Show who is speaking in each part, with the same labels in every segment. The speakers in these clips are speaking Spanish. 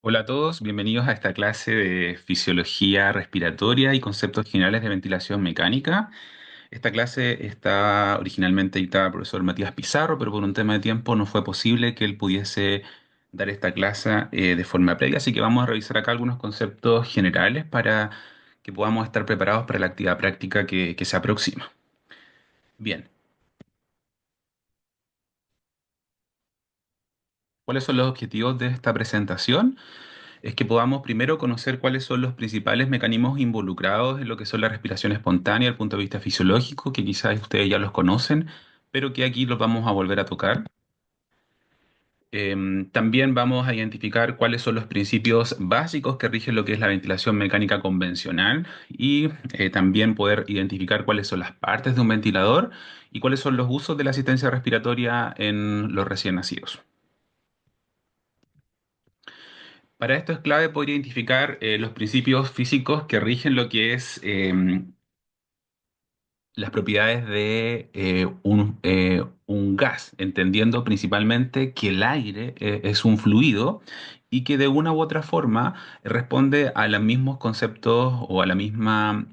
Speaker 1: Hola a todos, bienvenidos a esta clase de fisiología respiratoria y conceptos generales de ventilación mecánica. Esta clase está originalmente dictada por el profesor Matías Pizarro, pero por un tema de tiempo no fue posible que él pudiese dar esta clase de forma previa, así que vamos a revisar acá algunos conceptos generales para que podamos estar preparados para la actividad práctica que se aproxima. Bien, ¿cuáles son los objetivos de esta presentación? Es que podamos primero conocer cuáles son los principales mecanismos involucrados en lo que son la respiración espontánea desde el punto de vista fisiológico, que quizás ustedes ya los conocen, pero que aquí los vamos a volver a tocar. También vamos a identificar cuáles son los principios básicos que rigen lo que es la ventilación mecánica convencional y también poder identificar cuáles son las partes de un ventilador y cuáles son los usos de la asistencia respiratoria en los recién nacidos. Para esto es clave poder identificar los principios físicos que rigen lo que es las propiedades de un gas, entendiendo principalmente que el aire es un fluido y que de una u otra forma responde a los mismos conceptos o a la misma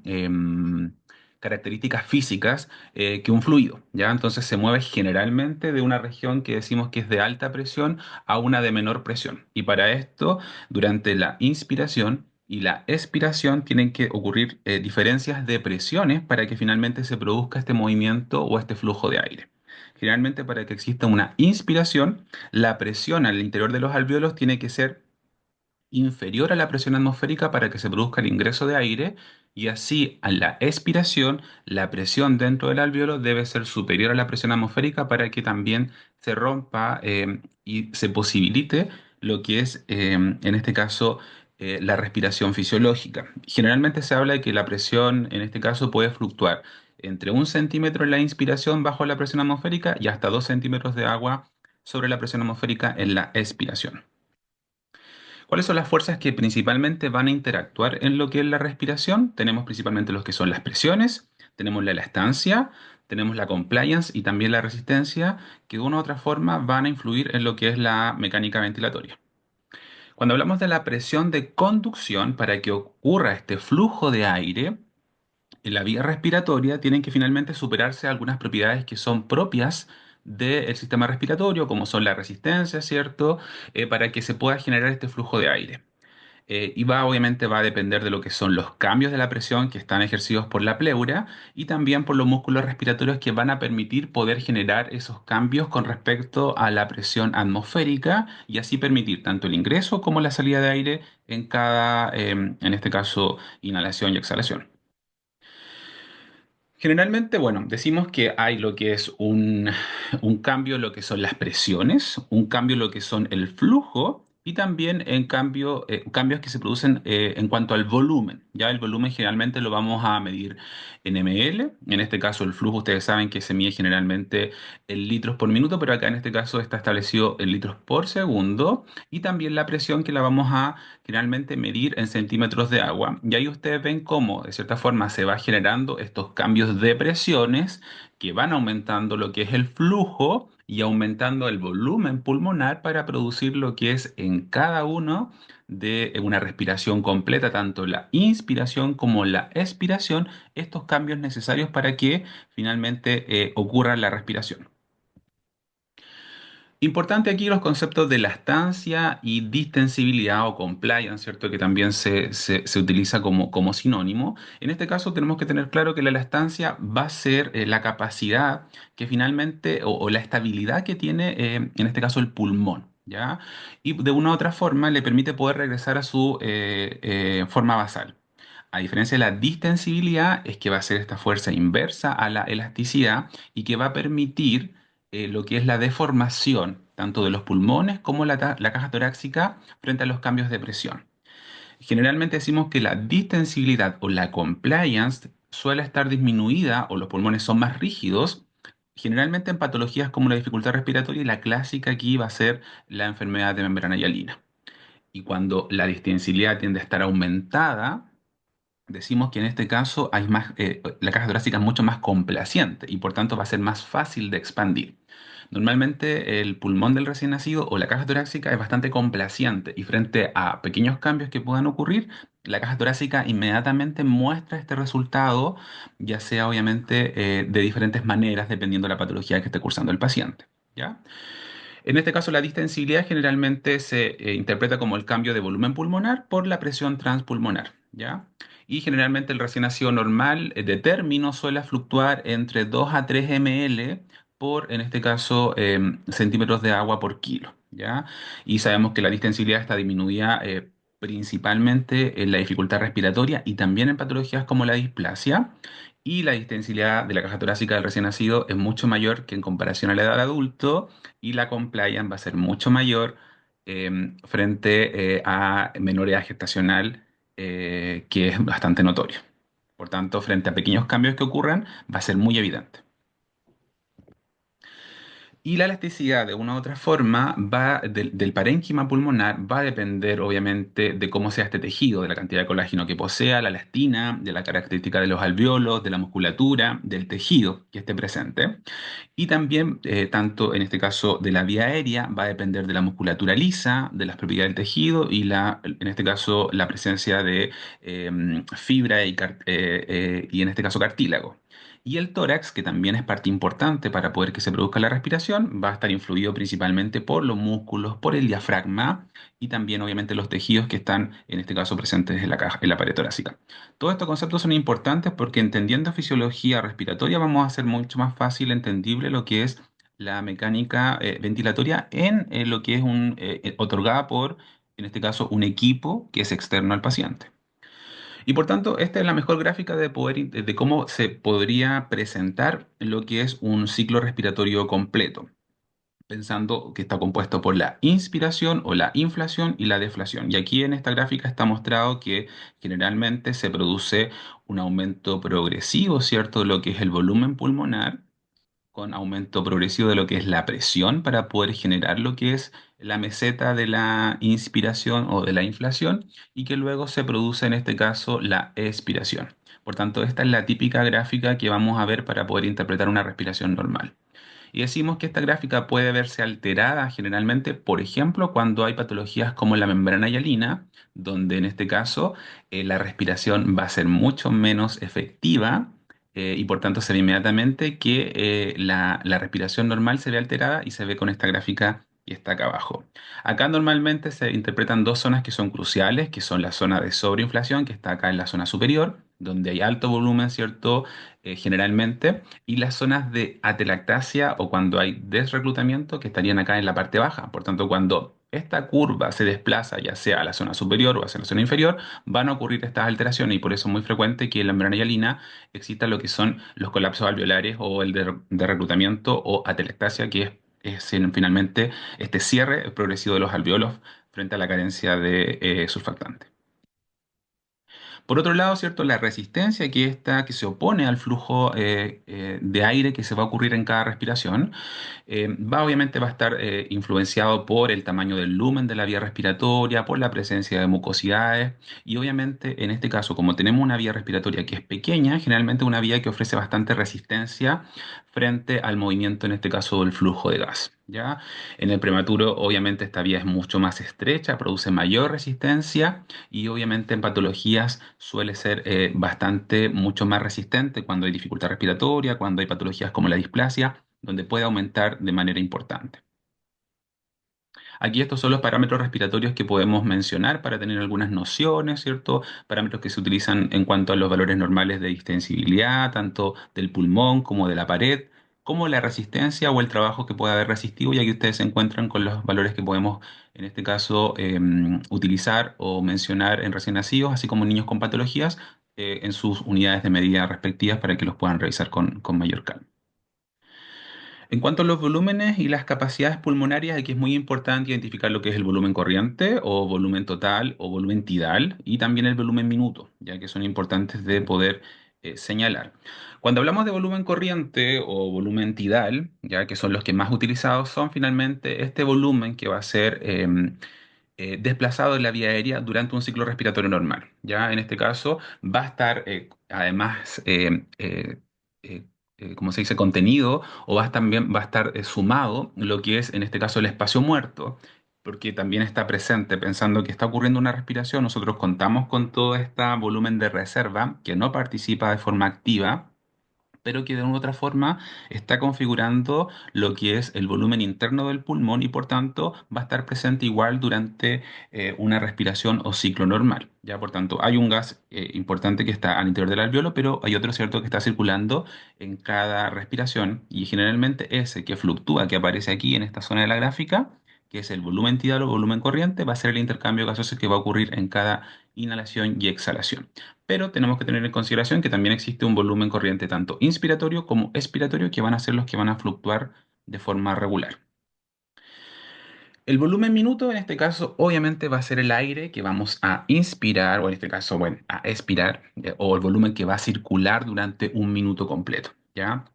Speaker 1: características físicas que un fluido, ¿ya? Entonces se mueve generalmente de una región que decimos que es de alta presión a una de menor presión. Y para esto, durante la inspiración y la expiración tienen que ocurrir diferencias de presiones para que finalmente se produzca este movimiento o este flujo de aire. Generalmente para que exista una inspiración, la presión al interior de los alvéolos tiene que ser inferior a la presión atmosférica para que se produzca el ingreso de aire y así a la expiración la presión dentro del alvéolo debe ser superior a la presión atmosférica para que también se rompa y se posibilite lo que es en este caso la respiración fisiológica. Generalmente se habla de que la presión en este caso puede fluctuar entre 1 centímetro en la inspiración bajo la presión atmosférica y hasta 2 centímetros de agua sobre la presión atmosférica en la expiración. ¿Cuáles son las fuerzas que principalmente van a interactuar en lo que es la respiración? Tenemos principalmente los que son las presiones, tenemos la elastancia, tenemos la compliance y también la resistencia, que de una u otra forma van a influir en lo que es la mecánica ventilatoria. Cuando hablamos de la presión de conducción, para que ocurra este flujo de aire, en la vía respiratoria tienen que finalmente superarse algunas propiedades que son propias del sistema respiratorio, como son la resistencia, ¿cierto? Para que se pueda generar este flujo de aire. Obviamente va a depender de lo que son los cambios de la presión que están ejercidos por la pleura y también por los músculos respiratorios que van a permitir poder generar esos cambios con respecto a la presión atmosférica y así permitir tanto el ingreso como la salida de aire en cada, en este caso, inhalación y exhalación. Generalmente, bueno, decimos que hay lo que es un cambio en lo que son las presiones, un cambio en lo que son el flujo y también en cambio, cambios que se producen en cuanto al volumen. Ya el volumen generalmente lo vamos a medir en ml. En este caso el flujo ustedes saben que se mide generalmente en litros por minuto, pero acá en este caso está establecido en litros por segundo. Y también la presión que la vamos a generalmente medir en centímetros de agua. Y ahí ustedes ven cómo, de cierta forma, se va generando estos cambios de presiones que van aumentando lo que es el flujo y aumentando el volumen pulmonar para producir lo que es en cada uno de una respiración completa, tanto la inspiración como la expiración, estos cambios necesarios para que finalmente ocurra la respiración. Importante aquí los conceptos de elastancia y distensibilidad o compliance, ¿cierto? Que también se utiliza como sinónimo. En este caso tenemos que tener claro que la elastancia va a ser la capacidad que finalmente, o la estabilidad que tiene, en este caso, el pulmón, ¿ya? Y de una u otra forma le permite poder regresar a su forma basal. A diferencia de la distensibilidad, es que va a ser esta fuerza inversa a la elasticidad y que va a permitir lo que es la deformación tanto de los pulmones como la caja torácica frente a los cambios de presión. Generalmente decimos que la distensibilidad o la compliance suele estar disminuida o los pulmones son más rígidos, generalmente en patologías como la dificultad respiratoria y la clásica aquí va a ser la enfermedad de membrana hialina. Y cuando la distensibilidad tiende a estar aumentada, decimos que en este caso hay más, la caja torácica es mucho más complaciente y por tanto va a ser más fácil de expandir. Normalmente el pulmón del recién nacido o la caja torácica es bastante complaciente y frente a pequeños cambios que puedan ocurrir, la caja torácica inmediatamente muestra este resultado, ya sea obviamente de diferentes maneras dependiendo de la patología que esté cursando el paciente. ¿Ya? En este caso, la distensibilidad generalmente se interpreta como el cambio de volumen pulmonar por la presión transpulmonar, ¿ya? Y generalmente el recién nacido normal de término suele fluctuar entre 2 a 3 ml por, en este caso, centímetros de agua por kilo, ¿ya? Y sabemos que la distensibilidad está disminuida principalmente en la dificultad respiratoria y también en patologías como la displasia. Y la distensibilidad de la caja torácica del recién nacido es mucho mayor que en comparación a la edad adulto y la compliance va a ser mucho mayor frente a menor gestacional, que es bastante notorio. Por tanto, frente a pequeños cambios que ocurran, va a ser muy evidente. Y la elasticidad, de una u otra forma, del parénquima pulmonar, va a depender, obviamente, de cómo sea este tejido, de la cantidad de colágeno que posea, la elastina, de la característica de los alvéolos, de la musculatura, del tejido que esté presente. Y también, tanto en este caso de la vía aérea, va a depender de la musculatura lisa, de las propiedades del tejido y en este caso la presencia de fibra y en este caso cartílago. Y el tórax, que también es parte importante para poder que se produzca la respiración, va a estar influido principalmente por los músculos, por el diafragma y también obviamente los tejidos que están en este caso presentes en la pared torácica. Todos estos conceptos son importantes porque entendiendo fisiología respiratoria vamos a hacer mucho más fácil entendible lo que es la mecánica ventilatoria en lo que es otorgada por, en este caso, un equipo que es externo al paciente. Y por tanto, esta es la mejor gráfica de cómo se podría presentar lo que es un ciclo respiratorio completo, pensando que está compuesto por la inspiración o la inflación y la deflación. Y aquí en esta gráfica está mostrado que generalmente se produce un aumento progresivo, ¿cierto?, de lo que es el volumen pulmonar con aumento progresivo de lo que es la presión para poder generar lo que es la meseta de la inspiración o de la inflación y que luego se produce en este caso la expiración. Por tanto, esta es la típica gráfica que vamos a ver para poder interpretar una respiración normal. Y decimos que esta gráfica puede verse alterada generalmente, por ejemplo, cuando hay patologías como la membrana hialina, donde en este caso la respiración va a ser mucho menos efectiva y por tanto se ve inmediatamente que la respiración normal se ve alterada y se ve con esta gráfica que está acá abajo. Acá normalmente se interpretan dos zonas que son cruciales, que son la zona de sobreinflación, que está acá en la zona superior, donde hay alto volumen, ¿cierto? Generalmente y las zonas de atelactasia o cuando hay desreclutamiento que estarían acá en la parte baja. Por tanto, cuando esta curva se desplaza ya sea a la zona superior o hacia la zona inferior, van a ocurrir estas alteraciones y por eso es muy frecuente que en la membrana hialina exista lo que son los colapsos alveolares o el de reclutamiento o atelectasia, que finalmente este cierre progresivo de los alveolos frente a la carencia de surfactante. Por otro lado, ¿cierto? La resistencia que se opone al flujo de aire que se va a ocurrir en cada respiración obviamente va a estar influenciado por el tamaño del lumen de la vía respiratoria, por la presencia de mucosidades y obviamente en este caso, como tenemos una vía respiratoria que es pequeña, generalmente una vía que ofrece bastante resistencia frente al movimiento, en este caso, del flujo de gas. ¿Ya? En el prematuro, obviamente, esta vía es mucho más estrecha, produce mayor resistencia y obviamente en patologías suele ser bastante, mucho más resistente cuando hay dificultad respiratoria, cuando hay patologías como la displasia donde puede aumentar de manera importante. Aquí estos son los parámetros respiratorios que podemos mencionar para tener algunas nociones, ¿cierto? Parámetros que se utilizan en cuanto a los valores normales de distensibilidad, tanto del pulmón como de la pared, como la resistencia o el trabajo que puede haber resistido, y aquí ustedes se encuentran con los valores que podemos, en este caso, utilizar o mencionar en recién nacidos, así como en niños con patologías, en sus unidades de medida respectivas para que los puedan revisar con mayor calma. En cuanto a los volúmenes y las capacidades pulmonarias, aquí es muy importante identificar lo que es el volumen corriente o volumen total o volumen tidal y también el volumen minuto, ya que son importantes de poder señalar. Cuando hablamos de volumen corriente o volumen tidal, ya que son los que más utilizados, son finalmente este volumen que va a ser desplazado en la vía aérea durante un ciclo respiratorio normal. Ya en este caso va a estar además, eh, ¿cómo se dice?, contenido o también va a estar sumado lo que es en este caso el espacio muerto, porque también está presente pensando que está ocurriendo una respiración. Nosotros contamos con todo este volumen de reserva que no participa de forma activa, pero que de una u otra forma está configurando lo que es el volumen interno del pulmón y por tanto va a estar presente igual durante una respiración o ciclo normal. Ya, por tanto, hay un gas importante que está al interior del alveolo, pero hay otro cierto que está circulando en cada respiración y generalmente ese que fluctúa, que aparece aquí en esta zona de la gráfica, que es el volumen tidal o volumen corriente, va a ser el intercambio gaseoso que va a ocurrir en cada inhalación y exhalación. Pero tenemos que tener en consideración que también existe un volumen corriente tanto inspiratorio como expiratorio que van a ser los que van a fluctuar de forma regular. El volumen minuto en este caso obviamente va a ser el aire que vamos a inspirar o en este caso, bueno, a expirar o el volumen que va a circular durante un minuto completo, ¿ya?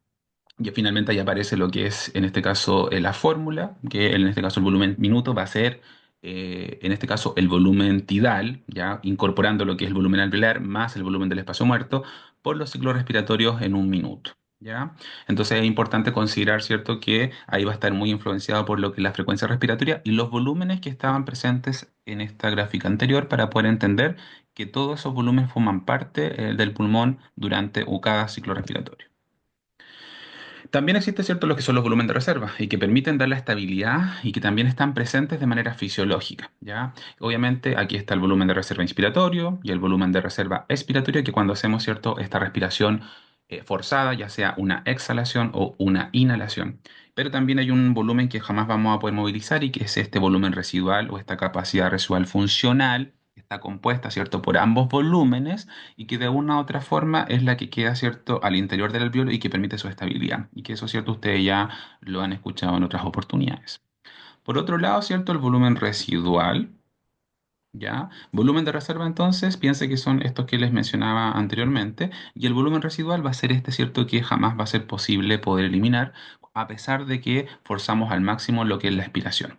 Speaker 1: Y finalmente ahí aparece lo que es, en este caso, la fórmula, que en este caso el volumen minuto va a ser, en este caso, el volumen tidal, ya incorporando lo que es el volumen alveolar más el volumen del espacio muerto por los ciclos respiratorios en un minuto. ¿Ya? Entonces es importante considerar, ¿cierto?, que ahí va a estar muy influenciado por lo que es la frecuencia respiratoria y los volúmenes que estaban presentes en esta gráfica anterior para poder entender que todos esos volúmenes forman parte, del pulmón durante o cada ciclo respiratorio. También existe, cierto, lo que son los volúmenes de reserva y que permiten dar la estabilidad y que también están presentes de manera fisiológica, ¿ya? Obviamente aquí está el volumen de reserva inspiratorio y el volumen de reserva expiratorio, que cuando hacemos, cierto, esta respiración forzada, ya sea una exhalación o una inhalación. Pero también hay un volumen que jamás vamos a poder movilizar y que es este volumen residual o esta capacidad residual funcional, que está compuesta, cierto, por ambos volúmenes y que de una u otra forma es la que queda, ¿cierto?, al interior del alveolo y que permite su estabilidad. Y que eso, ¿cierto?, ustedes ya lo han escuchado en otras oportunidades. Por otro lado, ¿cierto?, el volumen residual, ¿ya? Volumen de reserva, entonces, piense que son estos que les mencionaba anteriormente, y el volumen residual va a ser este, ¿cierto?, que jamás va a ser posible poder eliminar, a pesar de que forzamos al máximo lo que es la expiración.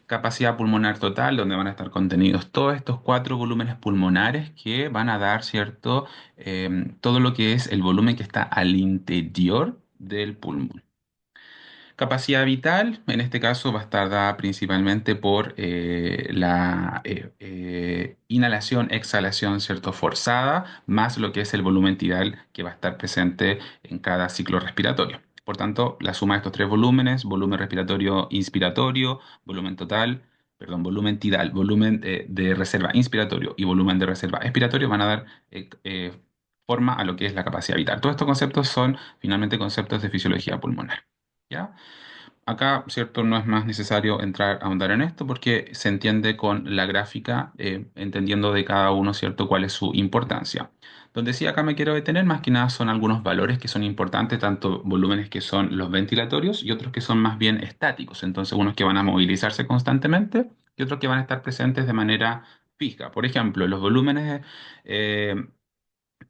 Speaker 1: Capacidad pulmonar total, donde van a estar contenidos todos estos cuatro volúmenes pulmonares que van a dar, ¿cierto? Todo lo que es el volumen que está al interior del pulmón. Capacidad vital, en este caso va a estar dada principalmente por la inhalación, exhalación, ¿cierto?, forzada, más lo que es el volumen tidal que va a estar presente en cada ciclo respiratorio. Por tanto, la suma de estos tres volúmenes, volumen respiratorio inspiratorio, volumen total, perdón, volumen tidal, volumen de reserva inspiratorio y volumen de reserva expiratorio van a dar forma a lo que es la capacidad vital. Todos estos conceptos son finalmente conceptos de fisiología pulmonar. ¿Ya? Acá, ¿cierto? No es más necesario entrar a ahondar en esto porque se entiende con la gráfica, entendiendo de cada uno, ¿cierto?, cuál es su importancia. Donde sí acá me quiero detener más que nada son algunos valores que son importantes, tanto volúmenes que son los ventilatorios y otros que son más bien estáticos. Entonces, unos que van a movilizarse constantemente y otros que van a estar presentes de manera fija. Por ejemplo, los volúmenes eh,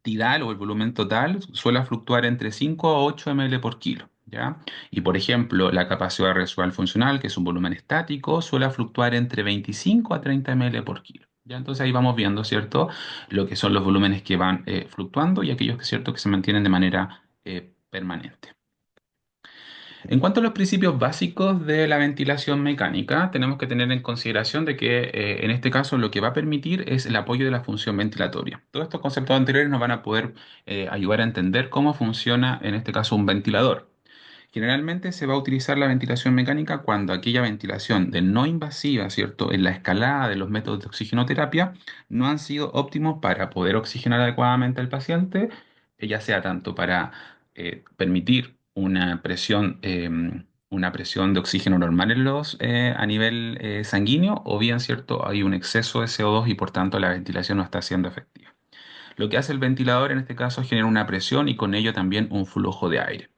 Speaker 1: tidal o el volumen total suele fluctuar entre 5 a 8 ml por kilo, ¿ya? Y por ejemplo, la capacidad residual funcional, que es un volumen estático, suele fluctuar entre 25 a 30 ml por kilo. ¿Ya? Entonces ahí vamos viendo, ¿cierto?, lo que son los volúmenes que van fluctuando y aquellos que, ¿cierto?, que se mantienen de manera permanente. En cuanto a los principios básicos de la ventilación mecánica, tenemos que tener en consideración de que en este caso lo que va a permitir es el apoyo de la función ventilatoria. Todos estos conceptos anteriores nos van a poder ayudar a entender cómo funciona en este caso un ventilador. Generalmente se va a utilizar la ventilación mecánica cuando aquella ventilación de no invasiva, ¿cierto?, en la escalada de los métodos de oxigenoterapia no han sido óptimos para poder oxigenar adecuadamente al paciente, ya sea tanto para permitir una presión de oxígeno normal en a nivel sanguíneo, o bien, ¿cierto?, hay un exceso de CO2 y por tanto la ventilación no está siendo efectiva. Lo que hace el ventilador en este caso es generar una presión y con ello también un flujo de aire.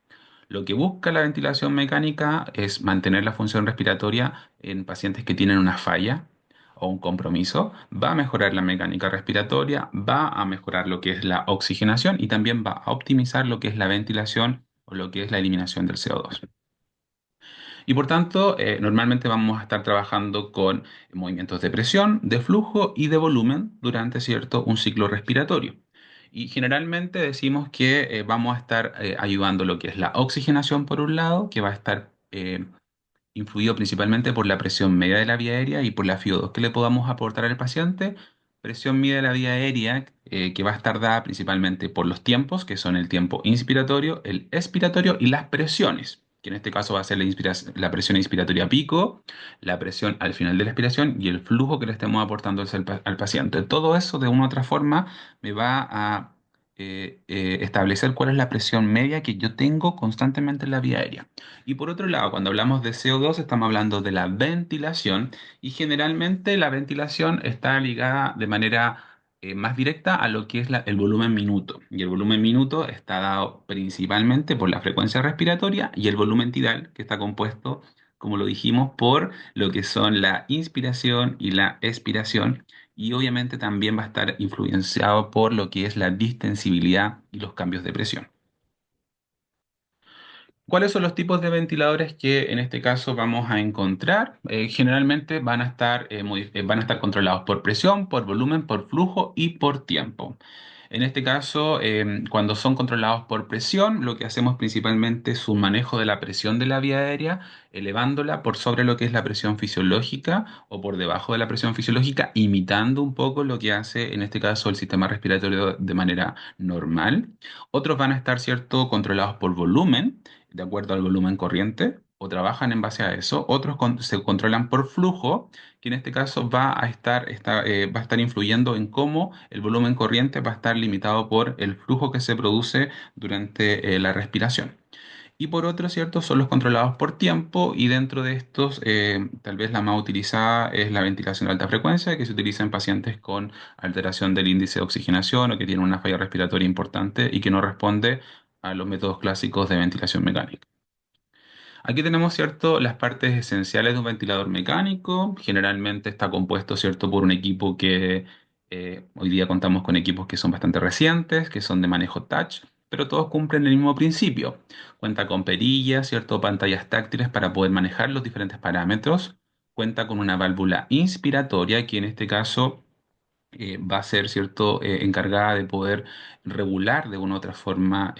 Speaker 1: Lo que busca la ventilación mecánica es mantener la función respiratoria en pacientes que tienen una falla o un compromiso. Va a mejorar la mecánica respiratoria, va a mejorar lo que es la oxigenación y también va a optimizar lo que es la ventilación o lo que es la eliminación del CO2. Y por tanto, normalmente vamos a estar trabajando con movimientos de presión, de flujo y de volumen durante, ¿cierto?, un ciclo respiratorio. Y generalmente decimos que vamos a estar ayudando lo que es la oxigenación por un lado, que va a estar influido principalmente por la presión media de la vía aérea y por la FiO2 que le podamos aportar al paciente. Presión media de la vía aérea que va a estar dada principalmente por los tiempos, que son el tiempo inspiratorio, el expiratorio y las presiones, que en este caso va a ser la presión inspiratoria pico, la presión al final de la expiración y el flujo que le estemos aportando al paciente. Todo eso de una u otra forma me va a establecer cuál es la presión media que yo tengo constantemente en la vía aérea. Y por otro lado, cuando hablamos de CO2, estamos hablando de la ventilación y generalmente la ventilación está ligada de manera más directa a lo que es el volumen minuto. Y el volumen minuto está dado principalmente por la frecuencia respiratoria y el volumen tidal, que está compuesto, como lo dijimos, por lo que son la inspiración y la expiración. Y obviamente también va a estar influenciado por lo que es la distensibilidad y los cambios de presión. ¿Cuáles son los tipos de ventiladores que en este caso vamos a encontrar? Generalmente van a estar controlados por presión, por volumen, por flujo y por tiempo. En este caso, cuando son controlados por presión, lo que hacemos principalmente es un manejo de la presión de la vía aérea, elevándola por sobre lo que es la presión fisiológica o por debajo de la presión fisiológica, imitando un poco lo que hace en este caso el sistema respiratorio de manera normal. Otros van a estar, ¿cierto?, controlados por volumen de acuerdo al volumen corriente o trabajan en base a eso. Otros se controlan por flujo, que en este caso va a estar influyendo en cómo el volumen corriente va a estar limitado por el flujo que se produce durante la respiración. Y por otro, ¿cierto? Son los controlados por tiempo y dentro de estos, tal vez la más utilizada es la ventilación de alta frecuencia, que se utiliza en pacientes con alteración del índice de oxigenación o que tienen una falla respiratoria importante y que no responde a los métodos clásicos de ventilación mecánica. Aquí tenemos, ¿cierto?, las partes esenciales de un ventilador mecánico. Generalmente está compuesto, ¿cierto?, por un equipo que hoy día contamos con equipos que son bastante recientes, que son de manejo touch, pero todos cumplen el mismo principio. Cuenta con perillas, ¿cierto?, pantallas táctiles para poder manejar los diferentes parámetros. Cuenta con una válvula inspiratoria, que en este caso va a ser, ¿cierto?, encargada de poder regular de una u otra forma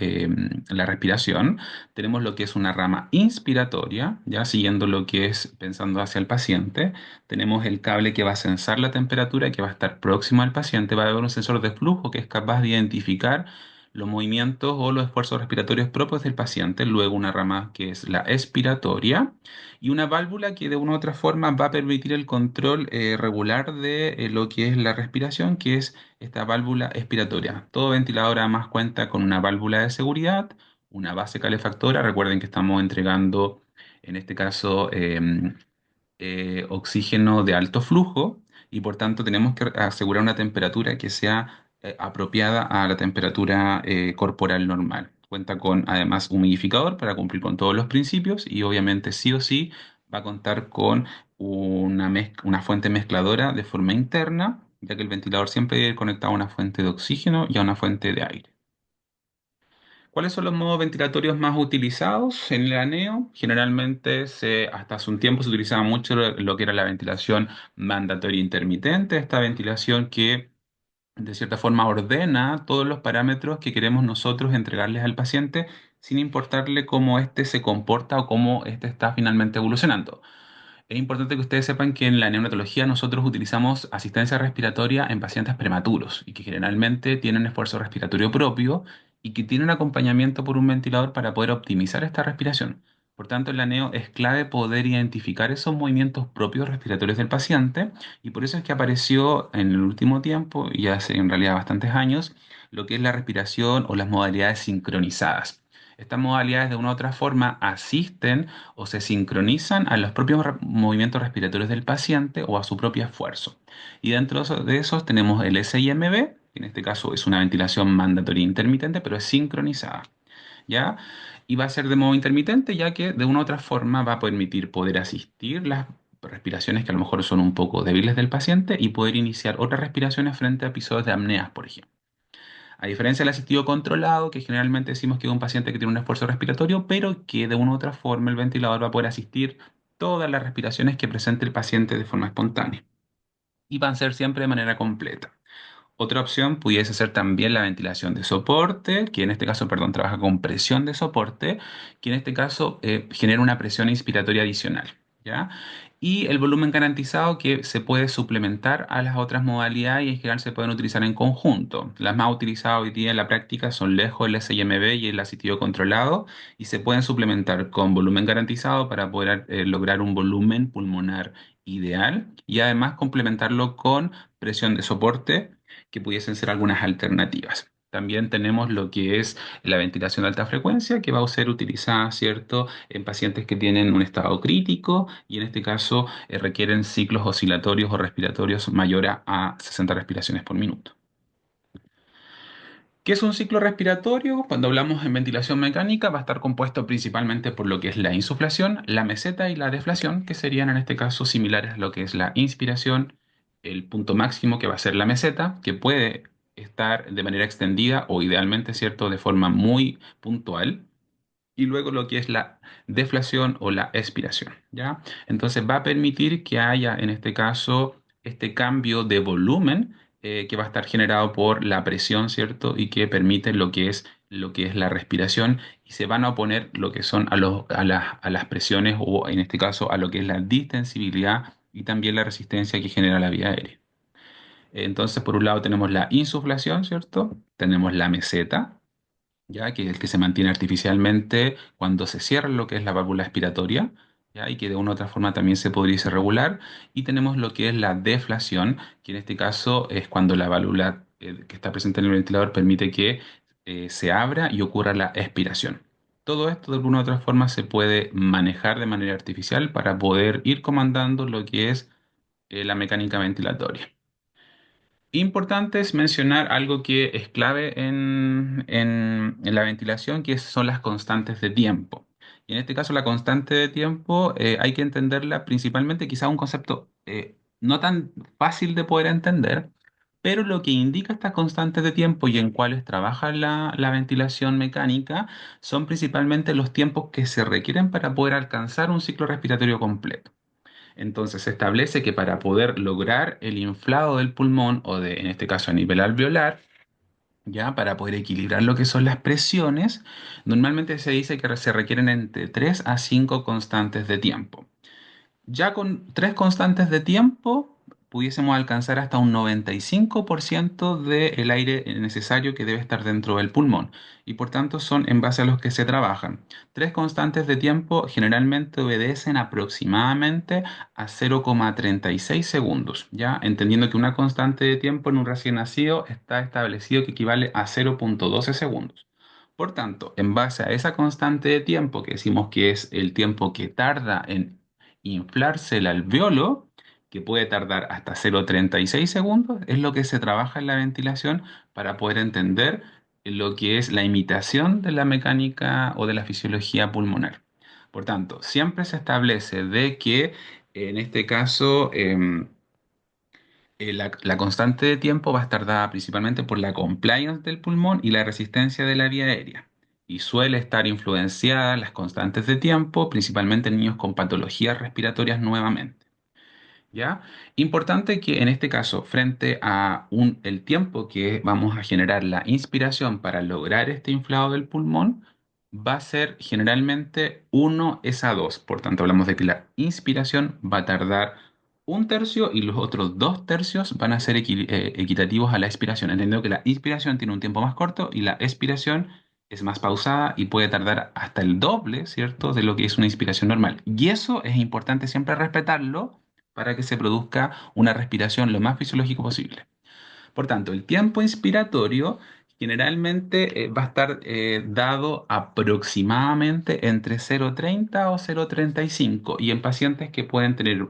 Speaker 1: la respiración. Tenemos lo que es una rama inspiratoria, ya siguiendo lo que es pensando hacia el paciente. Tenemos el cable que va a sensar la temperatura, que va a estar próximo al paciente. Va a haber un sensor de flujo que es capaz de identificar los movimientos o los esfuerzos respiratorios propios del paciente. Luego una rama que es la expiratoria y una válvula que de una u otra forma va a permitir el control regular de lo que es la respiración, que es esta válvula expiratoria. Todo ventilador además cuenta con una válvula de seguridad, una base calefactora. Recuerden que estamos entregando, en este caso, oxígeno de alto flujo y por tanto tenemos que asegurar una temperatura que sea apropiada a la temperatura corporal normal. Cuenta con además humidificador para cumplir con todos los principios y obviamente sí o sí va a contar con una fuente mezcladora de forma interna, ya que el ventilador siempre debe ir conectado a una fuente de oxígeno y a una fuente de aire. ¿Cuáles son los modos ventilatorios más utilizados en el aneo? Generalmente, hasta hace un tiempo se utilizaba mucho lo que era la ventilación mandatoria intermitente, esta ventilación que de cierta forma ordena todos los parámetros que queremos nosotros entregarles al paciente sin importarle cómo éste se comporta o cómo éste está finalmente evolucionando. Es importante que ustedes sepan que en la neonatología nosotros utilizamos asistencia respiratoria en pacientes prematuros y que generalmente tienen esfuerzo respiratorio propio y que tienen acompañamiento por un ventilador para poder optimizar esta respiración. Por tanto, en la neo es clave poder identificar esos movimientos propios respiratorios del paciente y por eso es que apareció en el último tiempo, y hace en realidad bastantes años, lo que es la respiración o las modalidades sincronizadas. Estas modalidades de una u otra forma asisten o se sincronizan a los propios movimientos respiratorios del paciente o a su propio esfuerzo. Y dentro de esos tenemos el SIMB, que en este caso es una ventilación mandatoria intermitente, pero es sincronizada, ¿ya? Y va a ser de modo intermitente, ya que de una u otra forma va a permitir poder asistir las respiraciones que a lo mejor son un poco débiles del paciente y poder iniciar otras respiraciones frente a episodios de apneas, por ejemplo. A diferencia del asistido controlado, que generalmente decimos que es un paciente que tiene un esfuerzo respiratorio, pero que de una u otra forma el ventilador va a poder asistir todas las respiraciones que presente el paciente de forma espontánea y van a ser siempre de manera completa. Otra opción pudiese ser también la ventilación de soporte, que en este caso, perdón, trabaja con presión de soporte, que en este caso genera una presión inspiratoria adicional, ¿ya? Y el volumen garantizado que se puede suplementar a las otras modalidades y en general se pueden utilizar en conjunto. Las más utilizadas hoy día en la práctica son lejos el SIMB y el asistido controlado y se pueden suplementar con volumen garantizado para poder lograr un volumen pulmonar ideal y además complementarlo con presión de soporte que pudiesen ser algunas alternativas. También tenemos lo que es la ventilación de alta frecuencia, que va a ser utilizada, ¿cierto?, en pacientes que tienen un estado crítico y en este caso requieren ciclos oscilatorios o respiratorios mayores a 60 respiraciones por minuto. ¿Qué es un ciclo respiratorio? Cuando hablamos en ventilación mecánica, va a estar compuesto principalmente por lo que es la insuflación, la meseta y la deflación, que serían en este caso similares a lo que es la inspiración, el punto máximo que va a ser la meseta, que puede estar de manera extendida o idealmente, ¿cierto?, de forma muy puntual y luego lo que es la deflación o la expiración, ¿ya? Entonces va a permitir que haya en este caso este cambio de volumen que va a estar generado por la presión, ¿cierto? Y que permite lo que es la respiración y se van a oponer lo que son a las presiones o en este caso a lo que es la distensibilidad y también la resistencia que genera la vía aérea. Entonces, por un lado tenemos la insuflación, ¿cierto? Tenemos la meseta, ya que es el que se mantiene artificialmente cuando se cierra lo que es la válvula expiratoria, ya, y que de una u otra forma también se podría regular. Y tenemos lo que es la deflación, que en este caso es cuando la válvula que está presente en el ventilador permite que se abra y ocurra la expiración. Todo esto de alguna u otra forma se puede manejar de manera artificial para poder ir comandando lo que es la mecánica ventilatoria. Importante es mencionar algo que es clave en la ventilación, que son las constantes de tiempo. Y en este caso, la constante de tiempo hay que entenderla principalmente, quizá un concepto no tan fácil de poder entender, pero lo que indica estas constantes de tiempo y en cuáles trabaja la ventilación mecánica son principalmente los tiempos que se requieren para poder alcanzar un ciclo respiratorio completo. Entonces se establece que para poder lograr el inflado del pulmón o de, en este caso a nivel alveolar, ya para poder equilibrar lo que son las presiones, normalmente se dice que se requieren entre 3 a 5 constantes de tiempo. Ya con tres constantes de tiempo pudiésemos alcanzar hasta un 95% del aire necesario que debe estar dentro del pulmón y por tanto son en base a los que se trabajan. Tres constantes de tiempo generalmente obedecen aproximadamente a 0,36 segundos, ya entendiendo que una constante de tiempo en un recién nacido está establecido que equivale a 0,12 segundos. Por tanto, en base a esa constante de tiempo que decimos que es el tiempo que tarda en inflarse el alveolo, que puede tardar hasta 0,36 segundos, es lo que se trabaja en la ventilación para poder entender lo que es la imitación de la mecánica o de la fisiología pulmonar. Por tanto, siempre se establece de que en este caso la constante de tiempo va a estar dada principalmente por la compliance del pulmón y la resistencia de la vía aérea. Y suele estar influenciada las constantes de tiempo, principalmente en niños con patologías respiratorias nuevamente. ¿Ya? Importante que en este caso, frente a el tiempo que vamos a generar la inspiración para lograr este inflado del pulmón, va a ser generalmente 1 es a 2. Por tanto, hablamos de que la inspiración va a tardar un tercio y los otros dos tercios van a ser equitativos a la expiración, entendiendo que la inspiración tiene un tiempo más corto y la expiración es más pausada y puede tardar hasta el doble, ¿cierto?, de lo que es una inspiración normal. Y eso es importante siempre respetarlo para que se produzca una respiración lo más fisiológico posible. Por tanto, el tiempo inspiratorio generalmente va a estar dado aproximadamente entre 0,30 o 0,35 y en pacientes que pueden tener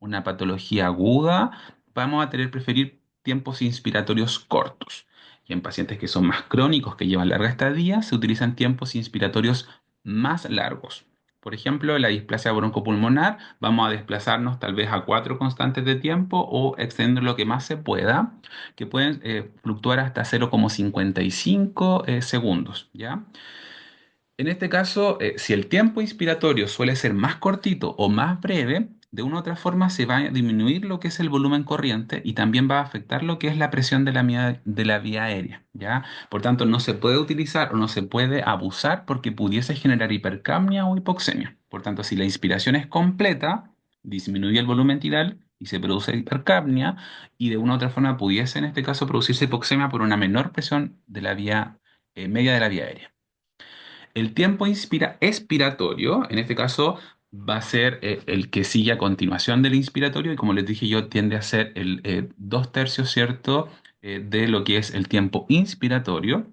Speaker 1: una patología aguda, vamos a tener preferir tiempos inspiratorios cortos. Y en pacientes que son más crónicos, que llevan larga estadía, se utilizan tiempos inspiratorios más largos. Por ejemplo, la displasia broncopulmonar, vamos a desplazarnos tal vez a 4 constantes de tiempo o extender lo que más se pueda, que pueden fluctuar hasta 0,55 segundos, ¿ya? En este caso, si el tiempo inspiratorio suele ser más cortito o más breve, de una u otra forma se va a disminuir lo que es el volumen corriente y también va a afectar lo que es la presión de la vía aérea, ¿ya? Por tanto, no se puede utilizar o no se puede abusar porque pudiese generar hipercapnia o hipoxemia. Por tanto, si la inspiración es completa, disminuye el volumen tidal y se produce hipercapnia y de una u otra forma pudiese en este caso producirse hipoxemia por una menor presión de la vía media de la vía aérea. El tiempo expiratorio, en este caso, va a ser el que sigue a continuación del inspiratorio y como les dije yo, tiende a ser el 2/3, ¿cierto? De lo que es el tiempo inspiratorio.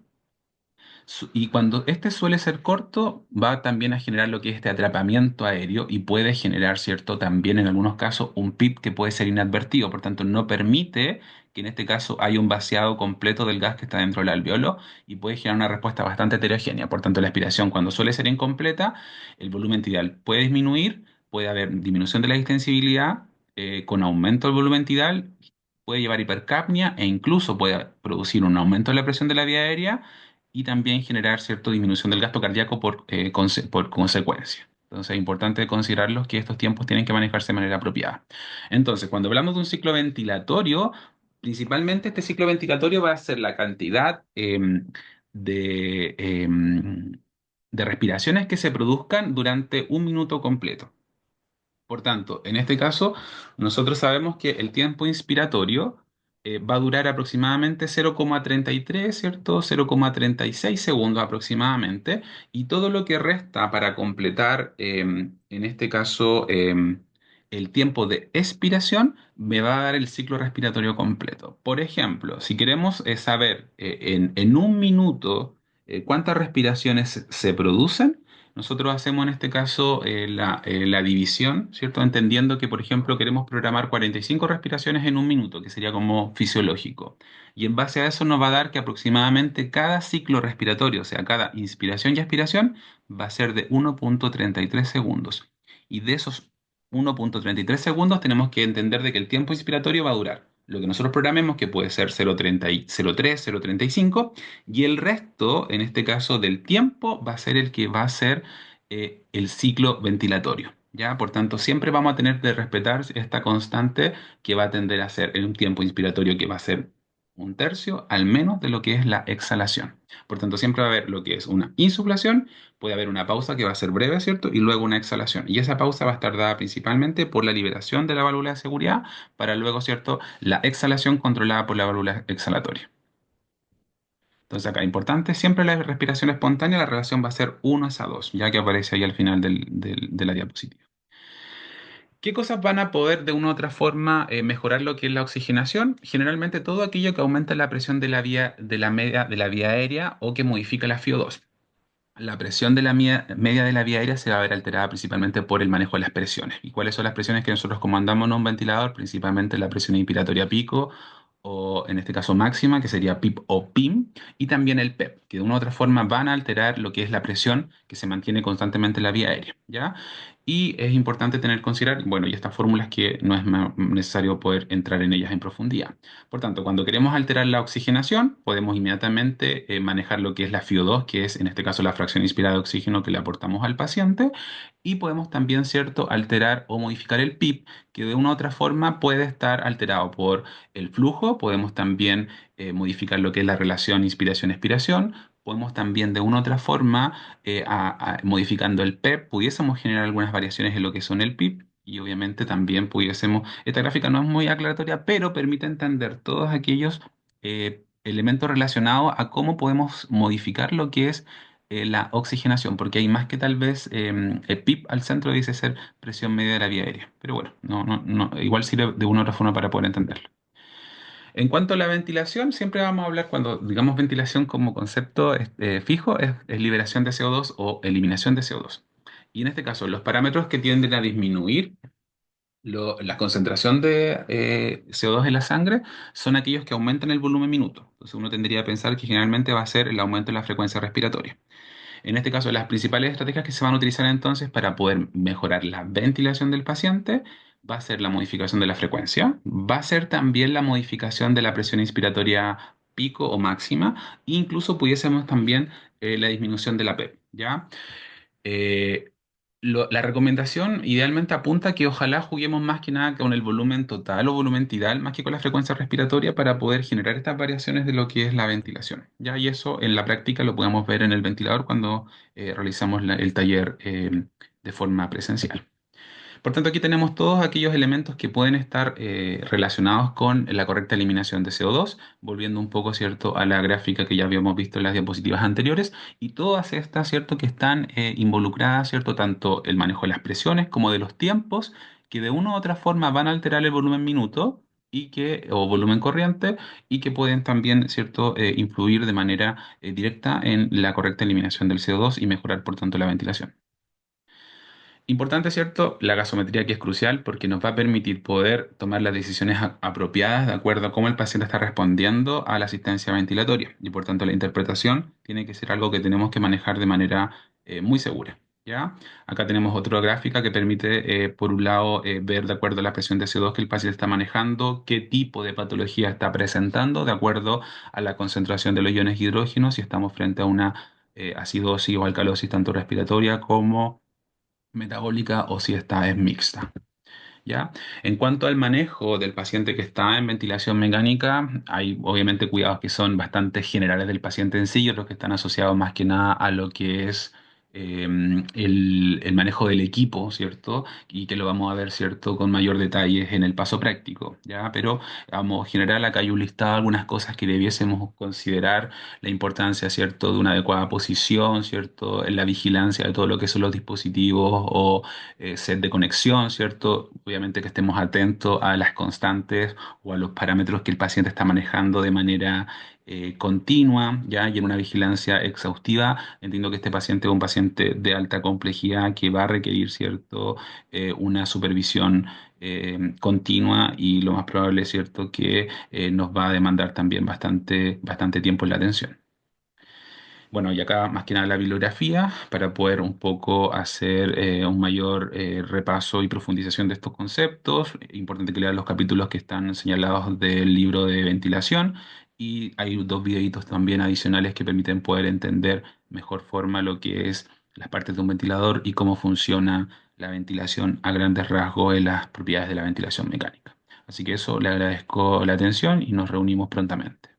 Speaker 1: Y cuando este suele ser corto, va también a generar lo que es este atrapamiento aéreo y puede generar, ¿cierto? También en algunos casos un PIP que puede ser inadvertido, por tanto no permite que en este caso haya un vaciado completo del gas que está dentro del alveolo y puede generar una respuesta bastante heterogénea. Por tanto, la aspiración cuando suele ser incompleta, el volumen tidal puede disminuir, puede haber disminución de la distensibilidad con aumento del volumen tidal, puede llevar hipercapnia e incluso puede producir un aumento de la presión de la vía aérea y también generar cierta disminución del gasto cardíaco por consecuencia. Entonces es importante considerarlos que estos tiempos tienen que manejarse de manera apropiada. Entonces, cuando hablamos de un ciclo ventilatorio, principalmente este ciclo ventilatorio va a ser la cantidad de, em, de respiraciones que se produzcan durante un minuto completo. Por tanto, en este caso, nosotros sabemos que el tiempo inspiratorio va a durar aproximadamente 0,33, ¿cierto? 0,36 segundos aproximadamente, y todo lo que resta para completar, en este caso, el tiempo de expiración, me va a dar el ciclo respiratorio completo. Por ejemplo, si queremos saber en un minuto cuántas respiraciones se producen, nosotros hacemos en este caso la división, ¿cierto? Entendiendo que, por ejemplo, queremos programar 45 respiraciones en un minuto, que sería como fisiológico. Y en base a eso nos va a dar que aproximadamente cada ciclo respiratorio, o sea, cada inspiración y expiración, va a ser de 1,33 segundos. Y de esos 1,33 segundos tenemos que entender de que el tiempo inspiratorio va a durar lo que nosotros programemos, que puede ser 0,30 0,3, 0,35 y el resto, en este caso del tiempo, va a ser el que va a ser el ciclo ventilatorio. ¿Ya? Por tanto, siempre vamos a tener que respetar esta constante que va a tender a ser en un tiempo inspiratorio que va a ser 1/3 al menos de lo que es la exhalación. Por tanto, siempre va a haber lo que es una insuflación, puede haber una pausa que va a ser breve, ¿cierto? Y luego una exhalación. Y esa pausa va a estar dada principalmente por la liberación de la válvula de seguridad para luego, ¿cierto? La exhalación controlada por la válvula exhalatoria. Entonces acá, importante, siempre la respiración espontánea, la relación va a ser 1:2, ya que aparece ahí al final de la diapositiva. ¿Qué cosas van a poder de una u otra forma mejorar lo que es la oxigenación? Generalmente todo aquello que aumenta la presión de la vía, de la vía aérea o que modifica la FiO2. La presión de la media de la vía aérea se va a ver alterada principalmente por el manejo de las presiones. ¿Y cuáles son las presiones que nosotros comandamos en un ventilador? Principalmente la presión inspiratoria pico o en este caso máxima, que sería PIP o PIM, y también el PEP, que de una u otra forma van a alterar lo que es la presión que se mantiene constantemente en la vía aérea, ¿ya? Y es importante tener considerar, bueno, y estas fórmulas que no es necesario poder entrar en ellas en profundidad. Por tanto, cuando queremos alterar la oxigenación, podemos inmediatamente manejar lo que es la FiO2, que es en este caso la fracción inspirada de oxígeno que le aportamos al paciente, y podemos también, ¿cierto?, alterar o modificar el PIP, que de una u otra forma puede estar alterado por el flujo, podemos también modificar lo que es la relación inspiración-expiración, podemos también de una u otra forma, modificando el PEP, pudiésemos generar algunas variaciones en lo que son el PIP. Y obviamente también pudiésemos, esta gráfica no es muy aclaratoria, pero permite entender todos aquellos elementos relacionados a cómo podemos modificar lo que es la oxigenación, porque hay más que tal vez el PIP al centro dice ser presión media de la vía aérea. Pero bueno, igual sirve de una u otra forma para poder entenderlo. En cuanto a la ventilación, siempre vamos a hablar cuando digamos ventilación como concepto fijo, es liberación de CO2 o eliminación de CO2. Y en este caso, los parámetros que tienden a disminuir la concentración de CO2 en la sangre son aquellos que aumentan el volumen minuto. Entonces uno tendría que pensar que generalmente va a ser el aumento de la frecuencia respiratoria. En este caso, las principales estrategias que se van a utilizar entonces para poder mejorar la ventilación del paciente va a ser la modificación de la frecuencia, va a ser también la modificación de la presión inspiratoria pico o máxima, e incluso pudiésemos también la disminución de la PEP, ¿ya? Eh, la recomendación idealmente apunta a que ojalá juguemos más que nada con el volumen total o volumen tidal, más que con la frecuencia respiratoria, para poder generar estas variaciones de lo que es la ventilación. ¿Ya? Y eso en la práctica lo podemos ver en el ventilador cuando realizamos el taller de forma presencial. Por tanto, aquí tenemos todos aquellos elementos que pueden estar relacionados con la correcta eliminación de CO2, volviendo un poco, ¿cierto?, a la gráfica que ya habíamos visto en las diapositivas anteriores, y todas estas, ¿cierto?, que están involucradas, ¿cierto?, tanto el manejo de las presiones como de los tiempos, que de una u otra forma van a alterar el volumen minuto o volumen corriente, y que pueden también, ¿cierto?, influir de manera directa en la correcta eliminación del CO2 y mejorar, por tanto, la ventilación. Importante, ¿cierto? La gasometría que es crucial porque nos va a permitir poder tomar las decisiones apropiadas de acuerdo a cómo el paciente está respondiendo a la asistencia ventilatoria. Y por tanto la interpretación tiene que ser algo que tenemos que manejar de manera muy segura. ¿Ya? Acá tenemos otra gráfica que permite, por un lado, ver de acuerdo a la presión de CO2 que el paciente está manejando, qué tipo de patología está presentando, de acuerdo a la concentración de los iones hidrógeno, si estamos frente a una acidosis o alcalosis tanto respiratoria como metabólica, o si esta es mixta. ¿Ya? En cuanto al manejo del paciente que está en ventilación mecánica, hay obviamente cuidados que son bastante generales del paciente en sí y otros que están asociados más que nada a lo que es el manejo del equipo, ¿cierto? Y que lo vamos a ver, ¿cierto?, con mayor detalle en el paso práctico, ¿ya? Pero vamos, en general acá hay un listado de algunas cosas que debiésemos considerar: la importancia, ¿cierto?, de una adecuada posición, ¿cierto?, en la vigilancia de todo lo que son los dispositivos o set de conexión, ¿cierto? Obviamente que estemos atentos a las constantes o a los parámetros que el paciente está manejando de manera continua, ¿ya? Y en una vigilancia exhaustiva. Entiendo que este paciente es un paciente de alta complejidad que va a requerir, ¿cierto?, una supervisión continua, y lo más probable es, ¿cierto?, que nos va a demandar también bastante tiempo en la atención. Bueno, y acá más que nada la bibliografía para poder un poco hacer un mayor repaso y profundización de estos conceptos. Importante que lean los capítulos que están señalados del libro de ventilación, y hay dos videitos también adicionales que permiten poder entender mejor forma lo que es las partes de un ventilador y cómo funciona la ventilación a grandes rasgos en las propiedades de la ventilación mecánica. Así que eso, le agradezco la atención y nos reunimos prontamente.